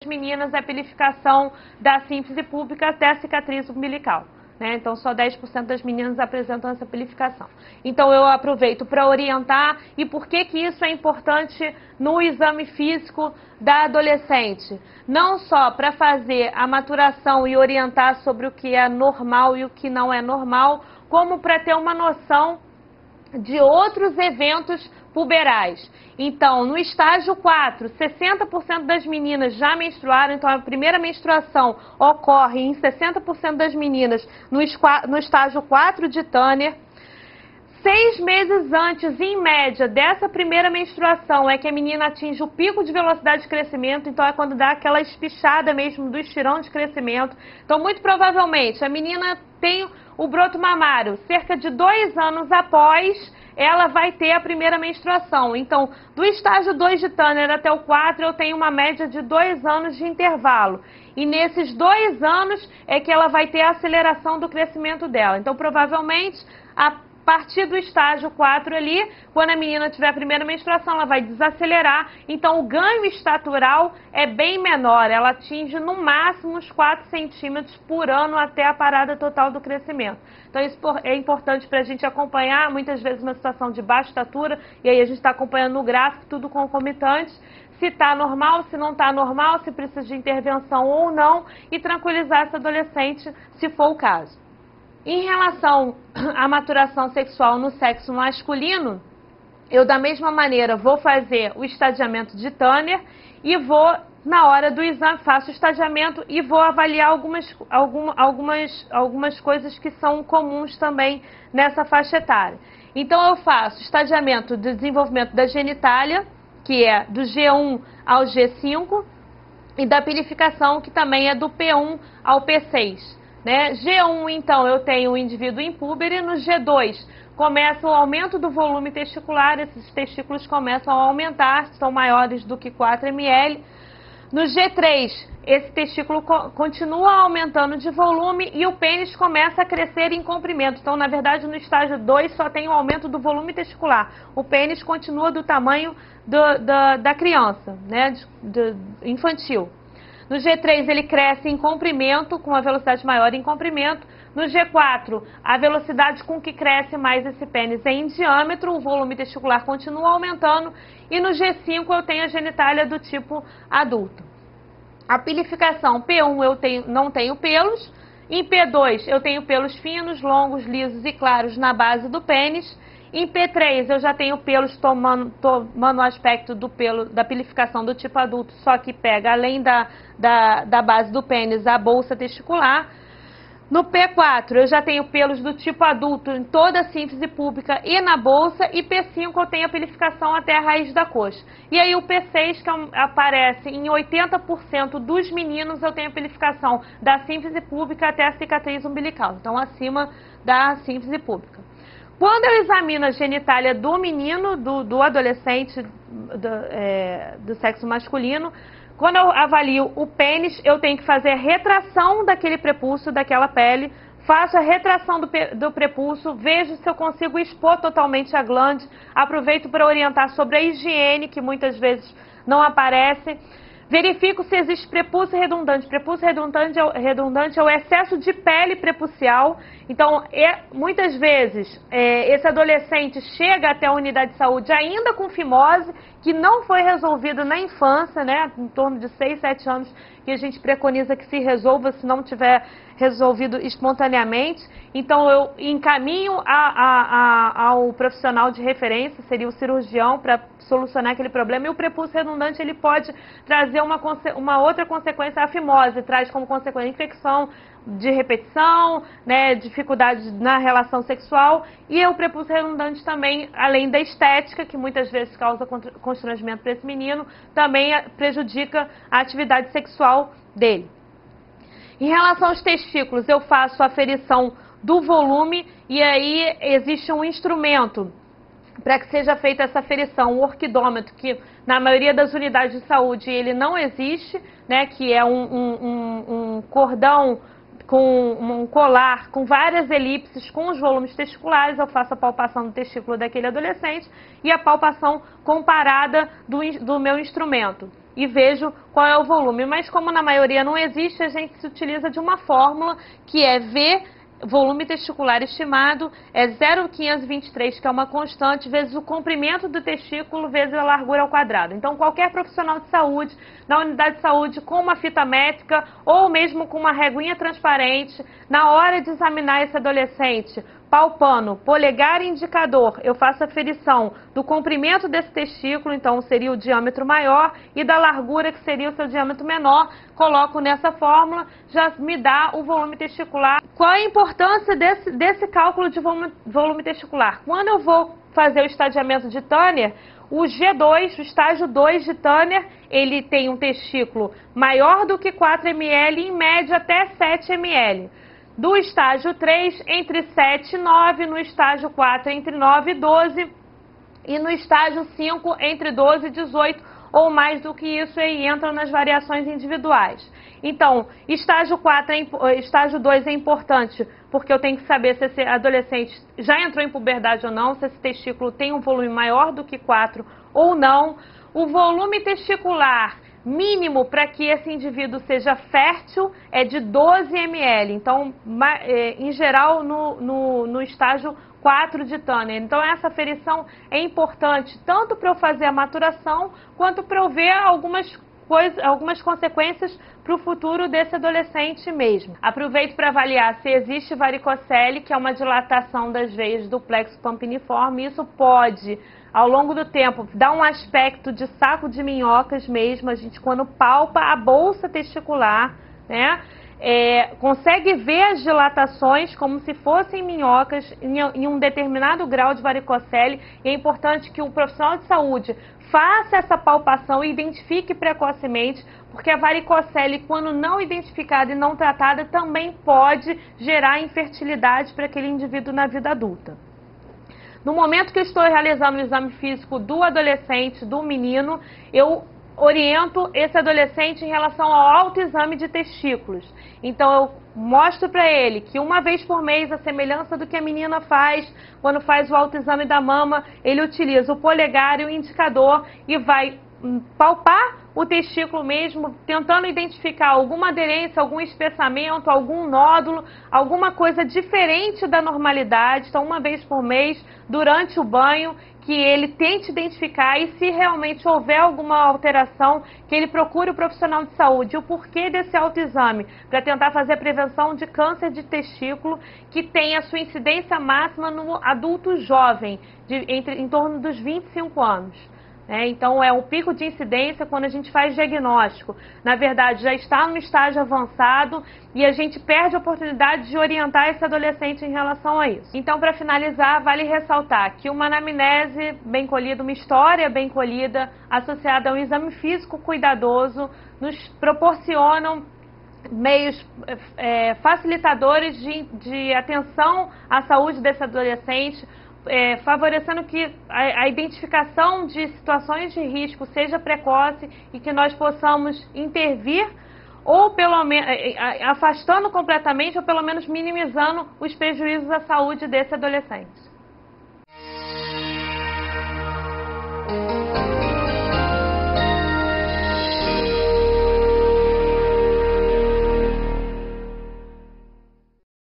meninas a pilificação da sínfise púbica até a cicatriz umbilical. Né? Então, só 10% das meninas apresentam essa pilificação. Então, eu aproveito para orientar e por que isso é importante no exame físico da adolescente. Não só para fazer a maturação e orientar sobre o que é normal e o que não é normal, como para ter uma noção de outros eventos puberais. Então, no estágio 4, 60% das meninas já menstruaram, então a primeira menstruação ocorre em 60% das meninas no estágio 4 de Tanner. 6 meses antes, em média, dessa primeira menstruação, é que a menina atinge o pico de velocidade de crescimento, então é quando dá aquela espichada mesmo do estirão de crescimento. Então, muito provavelmente, a menina tem o broto mamário cerca de 2 anos após ela vai ter a primeira menstruação. Então, do estágio 2 de Tanner até o 4, eu tenho uma média de 2 anos de intervalo. E nesses 2 anos é que ela vai ter a aceleração do crescimento dela. Então, provavelmente, a partir do estágio 4 ali, quando a menina tiver a primeira menstruação, ela vai desacelerar. Então, o ganho estatural é bem menor. Ela atinge no máximo uns 4 centímetros por ano até a parada total do crescimento. Então, isso é importante para a gente acompanhar, muitas vezes uma situação de baixa estatura, e aí a gente está acompanhando no gráfico, tudo concomitante, se está normal, se não está normal, se precisa de intervenção ou não, e tranquilizar essa adolescente, se for o caso. Em relação à maturação sexual no sexo masculino, eu da mesma maneira vou fazer o estadiamento de Tanner e vou, na hora do exame, faço o estadiamento e vou avaliar algumas coisas que são comuns também nessa faixa etária. Então eu faço estadiamento de desenvolvimento da genitália, que é do G1 ao G5, e da pilificação, que também é do P1 ao P6. Né? G1, então, eu tenho o indivíduo impúbere. No G2, começa o aumento do volume testicular, esses testículos começam a aumentar, são maiores do que 4 ml. No G3, esse testículo continua aumentando de volume e o pênis começa a crescer em comprimento. Então, na verdade, no estágio 2 só tem o aumento do volume testicular. O pênis continua do tamanho da criança, né? Infantil. No G3 ele cresce em comprimento, com uma velocidade maior em comprimento. No G4, a velocidade com que cresce mais esse pênis é em diâmetro, o volume testicular continua aumentando. E no G5 eu tenho a genitália do tipo adulto. A pilificação P1 não tenho pelos. Em P2 eu tenho pelos finos, longos, lisos e claros na base do pênis. Em P3 eu já tenho pelos tomando o aspecto da pilificação do tipo adulto, só que pega, além da base do pênis, a bolsa testicular. No P4 eu já tenho pelos do tipo adulto em toda a sínfise púbica e na bolsa. E P5 eu tenho a pilificação até a raiz da coxa. E aí o P6, que aparece em 80% dos meninos, eu tenho a pilificação da sínfise púbica até a cicatriz umbilical. Então, acima da sínfise púbica. Quando eu examino a genitália do menino, do adolescente do sexo masculino, quando eu avalio o pênis, eu tenho que fazer a retração daquele prepúcio, daquela pele, faço a retração do prepúcio, vejo se eu consigo expor totalmente a glande, aproveito para orientar sobre a higiene, que muitas vezes não aparece. Verifico se existe prepúcio redundante. Prepúcio redundante é o excesso de pele prepucial. Então, muitas vezes, esse adolescente chega até a unidade de saúde ainda com fimose, que não foi resolvida na infância, né? Em torno de 6, 7 anos, que a gente preconiza que se resolva, se não tiver resolvido espontaneamente. Então, eu encaminho ao profissional de referência, seria o cirurgião, para solucionar aquele problema. E o prepúcio redundante, ele pode trazer uma outra consequência. A fimose traz como consequência infecção de repetição, né, dificuldade na relação sexual. E o prepúcio redundante também, além da estética, que muitas vezes causa constrangimento para esse menino, também prejudica a atividade sexual dele. Em relação aos testículos, eu faço a aferição do volume e aí existe um instrumento para que seja feita essa aferição, o orquidômetro, que na maioria das unidades de saúde ele não existe, né, que é um cordão com um colar com várias elipses com os volumes testiculares. Eu faço a palpação do testículo daquele adolescente e a palpação comparada do meu instrumento. e vejo qual é o volume. Mas como na maioria não existe, a gente se utiliza de uma fórmula que é V, volume testicular estimado, é 0,523, que é uma constante, vezes o comprimento do testículo, vezes a largura ao quadrado. Então, qualquer profissional de saúde, na unidade de saúde, com uma fita métrica ou mesmo com uma reguinha transparente, na hora de examinar esse adolescente, palpando polegar e indicador, eu faço a aferição do comprimento desse testículo, então seria o diâmetro maior, e da largura, que seria o seu diâmetro menor, coloco nessa fórmula, já me dá o volume testicular. Qual a importância desse cálculo de volume testicular? Quando eu vou fazer o estadiamento de Tanner, o G2, o estágio 2 de Tanner, ele tem um testículo maior do que 4 ml, em média até 7 ml. Do estágio 3, entre 7 e 9, no estágio 4, entre 9 e 12, e no estágio 5, entre 12 e 18, ou mais do que isso, e entram nas variações individuais. Então, estágio 2 é importante, porque eu tenho que saber se esse adolescente já entrou em puberdade ou não, se esse testículo tem um volume maior do que 4 ou não. O volume testicular mínimo para que esse indivíduo seja fértil é de 12 ml, então, em geral, no estágio 4 de Tanner. Então, essa aferição é importante, tanto para eu fazer a maturação, quanto para eu ver algumas consequências para o futuro desse adolescente mesmo. Aproveito para avaliar se existe varicocele, que é uma dilatação das veias do plexo pampiniforme. Isso pode, ao longo do tempo, dar um aspecto de saco de minhocas mesmo. A gente, quando palpa a bolsa testicular, né, consegue ver as dilatações como se fossem minhocas em um determinado grau de varicocele. E é importante que o profissional de saúde faça essa palpação e identifique precocemente, porque a varicocele, quando não identificada e não tratada, também pode gerar infertilidade para aquele indivíduo na vida adulta. No momento que eu estou realizando o exame físico do adolescente, do menino, eu oriento esse adolescente em relação ao autoexame de testículos. Então, eu mostro para ele que uma vez por mês, a semelhança do que a menina faz quando faz o autoexame da mama, ele utiliza o polegar e o indicador e vai palpar o testículo mesmo, tentando identificar alguma aderência, algum espessamento, algum nódulo, alguma coisa diferente da normalidade. Então, uma vez por mês, durante o banho, que ele tente identificar, e se realmente houver alguma alteração, que ele procure o profissional de saúde. O porquê desse autoexame? Para tentar fazer a prevenção de câncer de testículo, que tem a sua incidência máxima no adulto jovem, em torno dos 25 anos. Então, é o pico de incidência quando a gente faz diagnóstico. Na verdade, já está no estágio avançado e a gente perde a oportunidade de orientar esse adolescente em relação a isso. Então, para finalizar, vale ressaltar que uma anamnese bem colhida, uma história bem colhida, associada a um exame físico cuidadoso, nos proporcionam meios facilitadores de atenção à saúde desse adolescente, favorecendo que a identificação de situações de risco seja precoce e que nós possamos intervir, ou pelo menos afastando completamente, ou pelo menos minimizando os prejuízos à saúde desse adolescente.